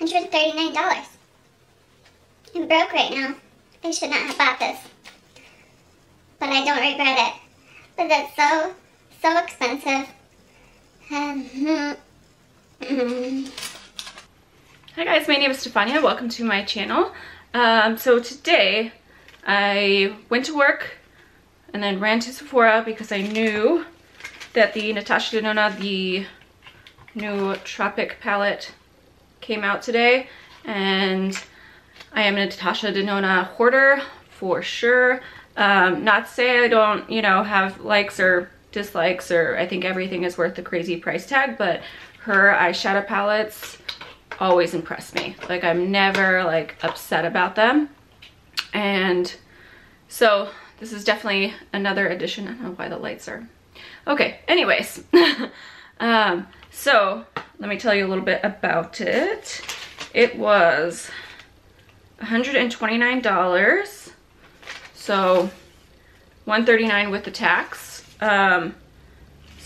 $139. I'm broke right now. I should not have bought this. But I don't regret it. But that's so expensive. Hi guys, my name is Stefania. Welcome to my channel. So today I went to work and then ran to Sephora because I knew that the Natasha Denona, the new Tropic palette came out today, and I am a Natasha Denona hoarder for sure. Not to say I don't, you know, have likes or dislikes, or I think everything is worth the crazy price tag, but her eyeshadow palettes always impress me. Like, I'm never like upset about them. And so this is definitely another addition. I don't know why the lights are okay. Anyways, so let me tell you a little bit about it. It was $129, so $139 with the tax. So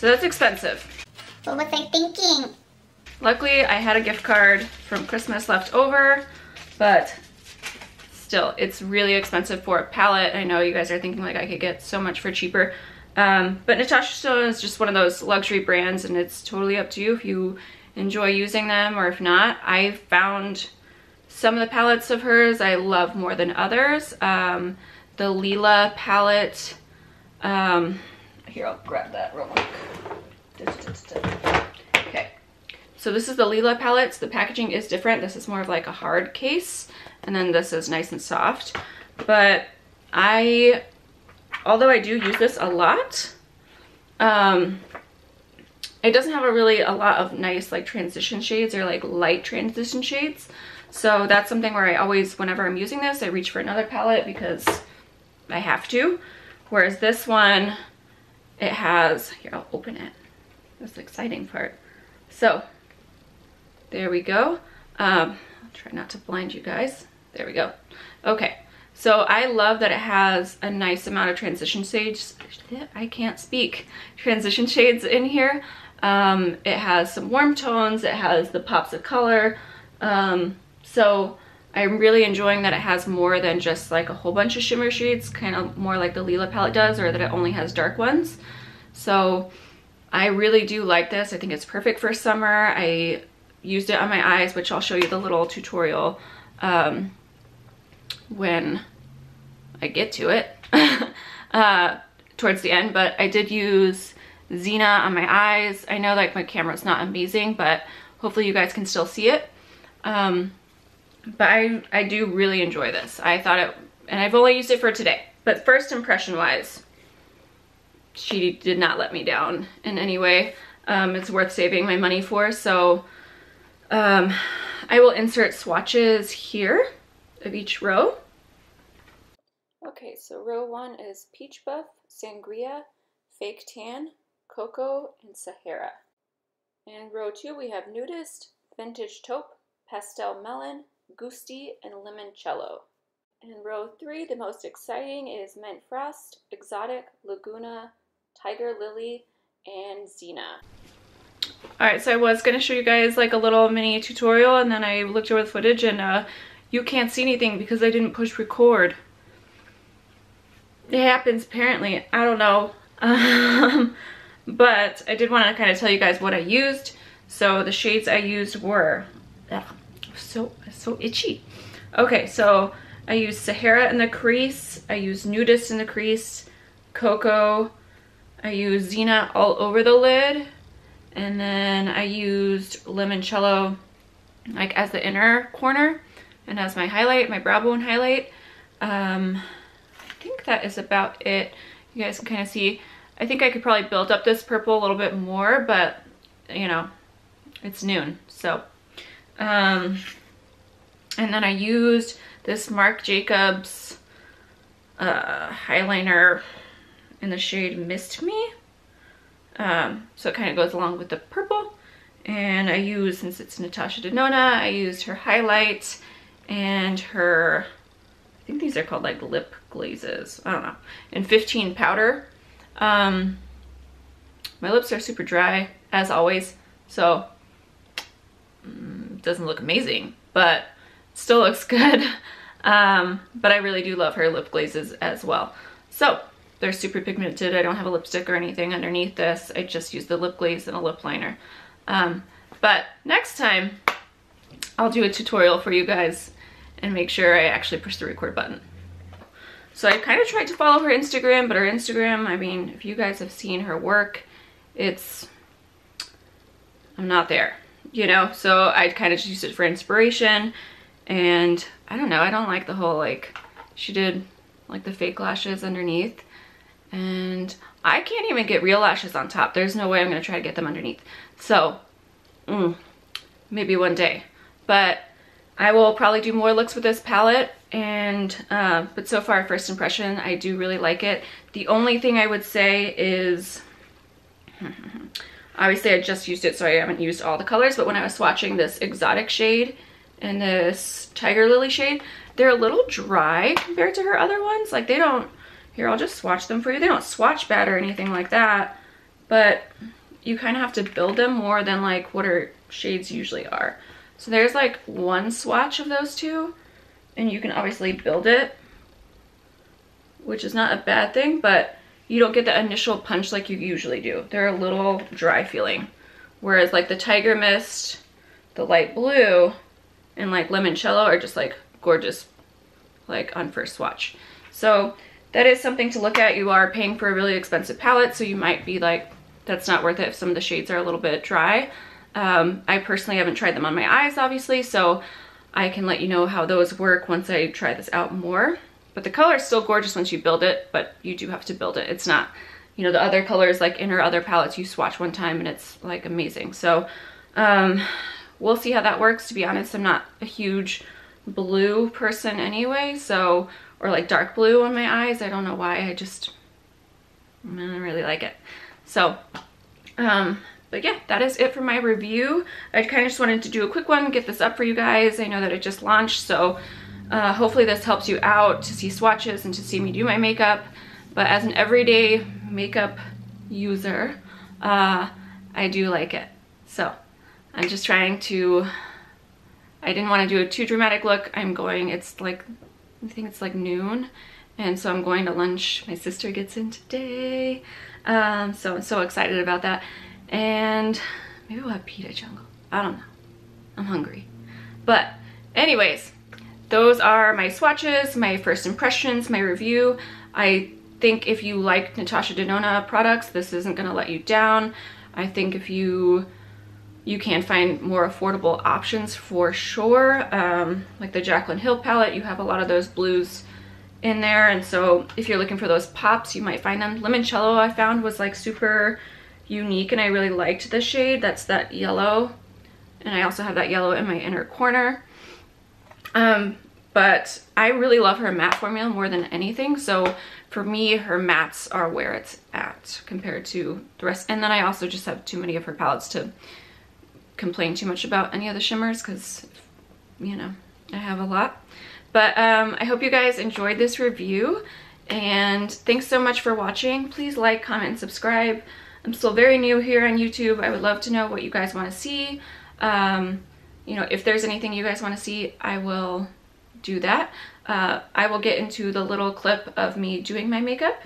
that's expensive. What was I thinking? Luckily, I had a gift card from Christmas left over, but still, it's really expensive for a palette. I know you guys are thinking like I could get so much for cheaper. But Natasha Denona is just one of those luxury brands, and it's totally up to you if you enjoy using them or if not. I found some of the palettes of hers I love more than others. The Lila palette, here, I'll grab that real quick. Okay, so this is the Lila palette. The packaging is different. This is more of like a hard case, and then this is nice and soft. But although I do use this a lot, it doesn't have a lot of nice like transition shades or like light transition shades. So that's something where I always, whenever I'm using this, I reach for another palette because I have to. Whereas this one, it has, here, I'll open it. That's the exciting part. So there we go. I'll try not to blind you guys. There we go. Okay. So I love that it has a nice amount of transition shades. I can't speak. Transition shades in here. It has some warm tones. It has the pops of color. So I'm really enjoying that it has more than just like a whole bunch of shimmer shades, kind of more like the Lila palette does, or that it only has dark ones. So I really do like this. I think it's perfect for summer. I used it on my eyes, which I'll show you the little tutorial when I get to it towards the end. But I did use Xena on my eyes. I know like my camera's not amazing, but hopefully you guys can still see it. But I do really enjoy this. I thought it, and I've only used it for today, but first impression wise, she did not let me down in any way. It's worth saving my money for. So I will insert swatches here of each row. Okay, so row 1 is Peach Buff, Sangria, Fake Tan, Cocoa, and Sahara. And row 2 we have Nudist, Vintage Taupe, Pastel Melon, Gusti, and Limoncello. And row 3, the most exciting, is Mint Frost, Exotic, Laguna, Tiger Lily, and Xena. Alright, so I was going to show you guys like a little mini tutorial, and then I looked over the footage and you can't see anything because I didn't push record. It happens apparently, I don't know. But I did want to kind of tell you guys what I used. So the shades I used were so itchy. Okay, so I used Sahara in the crease, I used Nudist in the crease, Cocoa, I used Xena all over the lid, and then I used Limoncello like as the inner corner and as my highlight, my brow bone highlight. I think that is about it. You guys can kind of see, I think I could probably build up this purple a little bit more, but you know, it's noon, so. And then I used this Marc Jacobs eyeliner in the shade Mist Me. So it kind of goes along with the purple. And I used, since it's Natasha Denona, I used her highlight and her, I think these are called like lip glazes, I don't know, and 15 powder. My lips are super dry, as always, so it doesn't look amazing, but still looks good. But I really do love her lip glazes as well. So they're super pigmented. I don't have a lipstick or anything underneath this. I just use the lip glaze and a lip liner. But next time I'll do a tutorial for you guys and make sure I actually push the record button. So I kind of tried to follow her Instagram, but her Instagram, I mean, if you guys have seen her work, I'm not there, you know? So I kind of just used it for inspiration, and I don't know, I don't like the whole, like, she did like the fake lashes underneath, and I can't even get real lashes on top. There's no way I'm gonna try to get them underneath. So, maybe one day. But I will probably do more looks with this palette, and but so far, first impression, I do really like it. The only thing I would say is, obviously I just used it, so I haven't used all the colors, but when I was swatching this exotic shade and this tiger lily shade, they're a little dry compared to her other ones. Like, they don't, here, I'll just swatch them for you. They don't swatch bad or anything like that, but you kind of have to build them more than like what her shades usually are. So there's like one swatch of those two, and you can obviously build it, which is not a bad thing, but you don't get the initial punch like you usually do. They're a little dry feeling. Whereas like the Tiger Mist, the light blue, and like Limoncello are just like gorgeous, like on first swatch. So that is something to look at. You are paying for a really expensive palette, so you might be like, that's not worth it if some of the shades are a little bit dry. I personally haven't tried them on my eyes, obviously, so I can let you know how those work once I try this out more. But the color is still gorgeous once you build it, but you do have to build it. It's not, you know, the other colors like in her other palettes you swatch one time and it's like amazing. So we'll see how that works. To be honest, I'm not a huge blue person anyway, so, or like dark blue on my eyes. I don't know why, I don't really like it. So but yeah, that is it for my review. I kind of just wanted to do a quick one, get this up for you guys. I know that it just launched, so hopefully this helps you out to see swatches and to see me do my makeup. But as an everyday makeup user, I do like it. So I'm just trying to, I didn't want to do a too dramatic look. I'm going, it's like, I think it's like noon, and so I'm going to lunch. My sister gets in today, so I'm so excited about that. And maybe we'll have pita jungle. I don't know. I'm hungry. But anyways, those are my swatches, my first impressions, my review. I think if you like Natasha Denona products, this isn't gonna let you down. I think if you can find more affordable options for sure. Like the Jaclyn Hill palette, you have a lot of those blues in there. And so if you're looking for those pops, you might find them. Limoncello I found was like super unique, and I really liked the shade. That's that yellow, and I also have that yellow in my inner corner. But I really love her matte formula more than anything, so for me her mattes are where it's at compared to the rest. And then I also just have too many of her palettes to complain too much about any of the shimmers, because, you know, I have a lot. But I hope you guys enjoyed this review, and thanks so much for watching. Please like, comment, and subscribe. I'm still very new here on YouTube. I would love to know what you guys want to see. You know, if there's anything you guys want to see, I will do that. I will get into the little clip of me doing my makeup